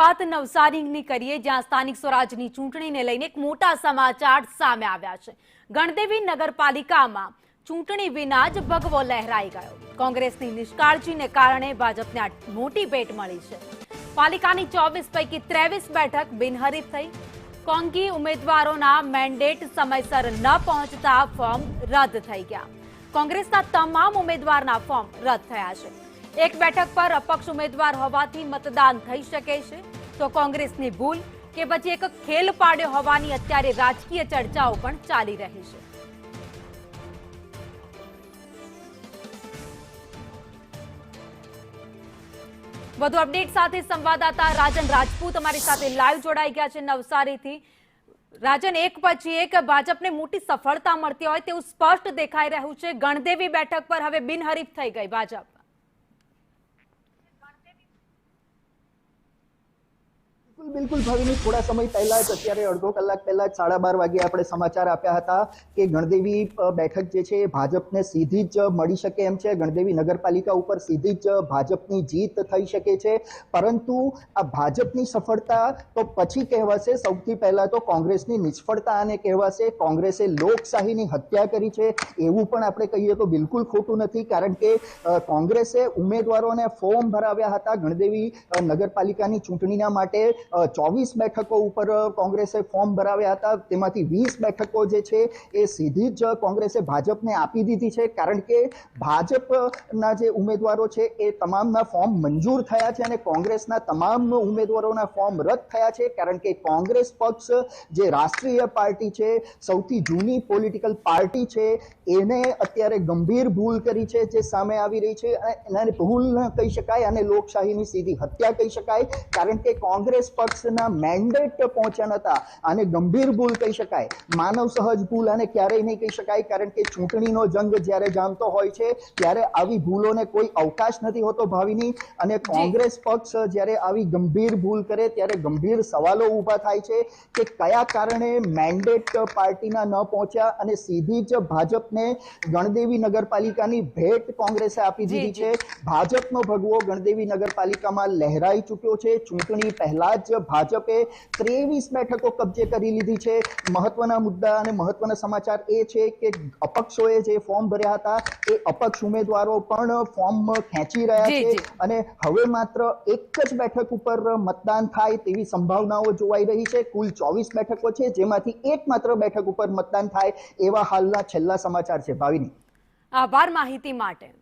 શરૂઆત નવસારીની કરીએ, જ્યાં સ્થાનિક સ્વરાજની ચૂંટણીને લઈને એક મોટા સમાચાર સામે આવ્યા છે। ગણદેવી નગરપાલિકામાં ચૂંટણી વિના જ ભગવો લહેરાઈ ગયો। કોંગ્રેસની નિષ્કાળજીને કારણે ભાજપને મોટી ભેટ મળી છે। પાલિકાની 24 પૈકી 23 બેઠક બિનહરીફ થઈ। કોંગી ઉમેદવારોના મેન્ડેટ સમયસર ન પહોંચતા ફોર્મ રદ થઈ ગયા। કોંગ્રેસના તમામ ઉમેદવારના ફોર્મ રદ થયા છે। એક બેઠક પર અપક્ષ ઉમેદવાર હોવાથી મતદાન થઈ શકે છે, તો કોંગ્રેસની ભૂલ કે પછી એક ખેલ પાડ્યો હોવાની અત્યારે રાજકીય ચર્ચાઓ પણ ચાલી રહી છે। વધુ અપડેટ સાથે સંવાદદાતા રાજન રાજપૂત અમારી સાથે લાઈવ જોડાઈ ગયા છે નવસારીથી। રાજન, એક પછી એક ભાજપને મોટી સફળતા મળતી હોય તેવું સ્પષ્ટ દેખાઈ રહ્યું છે। ગણદેવી બેઠક પર હવે બિનહરીફ થઈ ગઈ ભાજપ। बिल्कुल भाविनी, थोड़ा समय पहला अत्यारे अर्धो कलाक पहला 12:30 वागे आपणे समाचार आप्या हता के गणदेवी बैठक जे छे भाजपने सीधी ज मळी शके एम छे। गणदेवी नगरपालिका उपर सीधी ज भाजपनी जीत थई शके छे, परंतु आ भाजपनी सफलता तो पछी कहेवाशे। सौथी पहला तो कांग्रेसनी निष्फळता आने कहेवाशे। कांग्रेसे लोकशाहीनी हत्या करी छे एवुं पण आपणे कहीए तो बिल्कुल खोटुं नथी, कारण के कांग्रेसे उमेदवारोने फॉर्म भराव्या हता। गणदेवी नगरपालिकानी चूंटणीना माटे 24 બેઠકો ઉપર કોંગ્રેસે ફોર્મ ભરાવ્યા હતા, તેમાંથી 20 બેઠકો જે છે એ સીધી જ કોંગ્રેસે ભાજપને આપી દીધી છે, કારણ કે ભાજપના જે ઉમેદવારો છે એ તમામના ફોર્મ મંજૂર થયા છે અને કોંગ્રેસના તમામ ઉમેદવારોના ફોર્મ રદ થયા છે, કારણ કે કોંગ્રેસ પક્ષ જે રાષ્ટ્રીય પાર્ટી છે, સૌથી જૂની પોલિટિકલ પાર્ટી છે, એને અત્યારે ગંભીર ભૂલ કરી છે જે સામે આવી રહી છે। અને ભૂલ ન કહી શકાય અને લોકશાહીની સીધી હત્યા કહી શકાય, કારણ કે કોંગ્રેસ પક્ષના મેન્ડેટ પહોંચ્યા નતા। આને ગંભીર ભૂલ કહી શકાય, માનવ સહજ ભૂલ આને ક્યારેય નહીં કહી શકાય, કારણ કે ચૂંટણીનો જંગ જ્યારે જામતો હોય છે ત્યારે આવી ભૂલોને કોઈ અવકાશ નથી હોતો ભાવિની। અને કોંગ્રેસ પક્ષ જ્યારે આવી ગંભીર ભૂલ કરે ત્યારે ગંભીર સવાલો ઊભા થાય છે કે કયા કારણે મેન્ડેટ પાર્ટીના ન પહોંચ્યા અને સીધી જ ભાજપને ગણદેવી નગરપાલિકાની ભેટ કોંગ્રેસે આપી દીધી છે। ભાજપનો ભગવો ગણદેવી નગરપાલિકામાં લહેરાઈ ચૂક્યો છે। ચૂંટણી પહેલા જ ભાજપે 23 બેઠકો કબજે કરી લીધી છે। મહત્વના મુદ્દા અને મહત્વના સમાચાર એ છે કે અપક્ષોએ જે ફોર્મ ભર્યા હતા એ અપક્ષ ઉમેદવારો પણ ફોર્મ ખેંચી રહ્યા છે અને હવે માત્ર એક જ બેઠક ઉપર મતદાન થાય તેવી સંભાવનાઓ જોવાઈ રહી છે। કુલ 24 બેઠકો છે, જેમાંથી એક માત્ર બેઠક ઉપર મતદાન થાય એવા હાલના છેલ્લા સમાચાર છે। ભાવિની, આભાર માહિતી માટે।